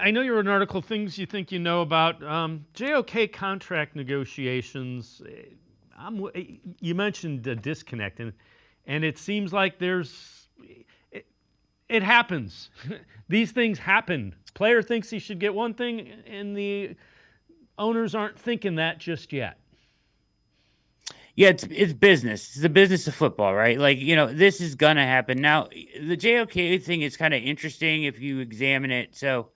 I know you wrote an article, things you think you know about JOK contract negotiations. You mentioned a disconnect, and it seems like it happens. These things happen. Player thinks he should get one thing, and the owners aren't thinking that just yet. Yeah, it's business. It's the business of football, right? Like, this is gonna happen. Now, the JOK thing is kind of interesting if you examine it. So,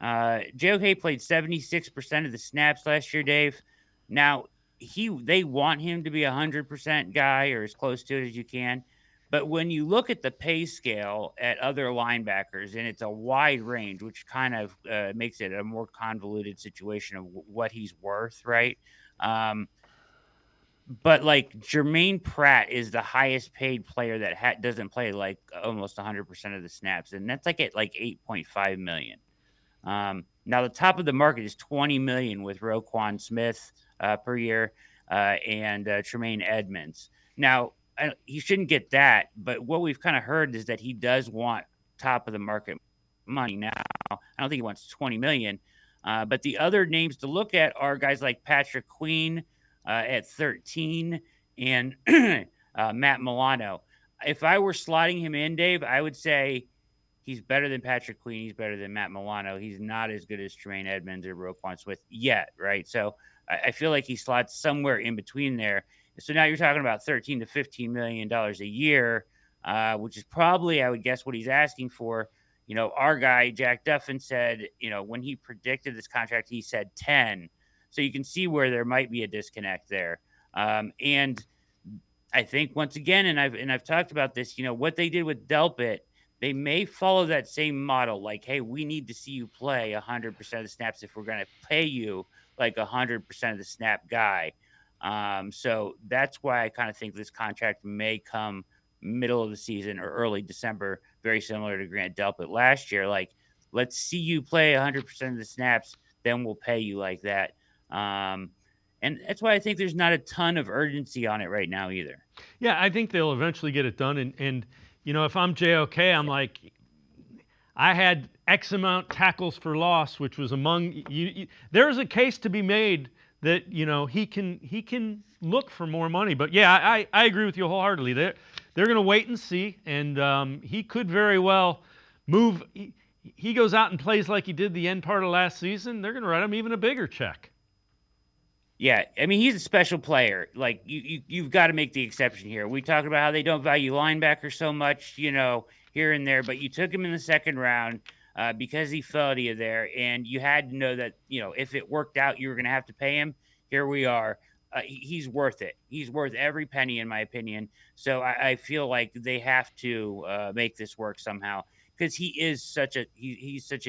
JOK played 76% of the snaps last year, Dave. Now, they want him to be 100% guy or as close to it as you can. But when you look at the pay scale at other linebackers, and it's a wide range, which kind of makes it a more convoluted situation of what he's worth, right? Um, but like Jermaine Pratt is the highest paid player that doesn't play like almost 100% of the snaps, and that's like at like 8.5 million. Now the top of the market is 20 million with Roquan Smith per year and Tremaine Edmonds. Now he shouldn't get that, but what we've kind of heard is that he does want top of the market money. Now I don't think he wants 20 million, but the other names to look at are guys like Patrick Queen at 13 and Matt Milano. If I were slotting him in, Dave, I would say he's better than Patrick Queen. He's better than Matt Milano. He's not as good as Tremaine Edmonds or Roquan Smith yet, right? So I feel like he slots somewhere in between there. So now you're talking about $13 to $15 million a year, which is probably, I would guess, what he's asking for. Our guy Jack Duffin said, when he predicted this contract, he said 10. So you can see where there might be a disconnect there. And I think once again, and I've talked about this, what they did with Delpit, they may follow that same model. Like, hey, we need to see you play 100% of the snaps if we're going to pay you like 100% of the snap guy. So that's why I kind of think this contract may come middle of the season or early December, very similar to Grant Delpit last year. Like, let's see you play 100% of the snaps, then we'll pay you like that. And that's why I think there's not a ton of urgency on it right now either. Yeah, I think they'll eventually get it done. And if I'm JOK, I'm like, I had X amount tackles for loss, which was among you. There's a case to be made that he can look for more money. But yeah, I agree with you wholeheartedly. They're going to wait and see, and he could very well move. He goes out and plays like he did the end part of last season. They're going to write him even a bigger check. Yeah, I mean he's a special player. Like you've got to make the exception here. We talked about how they don't value linebackers so much, here and there, but you took him in the second round because he fell to you there, and you had to know that if it worked out, you were going to have to pay him. Here we are. He's worth it. He's worth every penny, in my opinion. So I feel like they have to make this work somehow because he's such a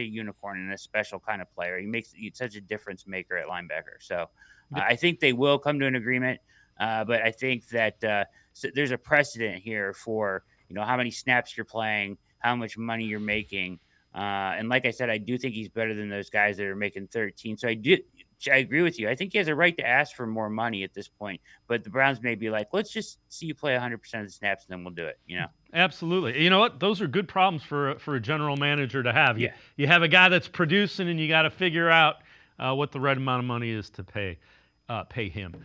unicorn and a special kind of player. He's such a difference maker at linebacker. So I think they will come to an agreement, but I think that so there's a precedent here for how many snaps you're playing, how much money you're making, and like I said, I do think he's better than those guys that are making 13. So I agree with you. I think he has a right to ask for more money at this point, but the Browns may be like, let's just see you play 100% of the snaps, and then we'll do it. Absolutely. You know what? Those are good problems for a general manager to have. You Yeah. you have a guy that's producing, and you got to figure out what the right amount of money is to pay him.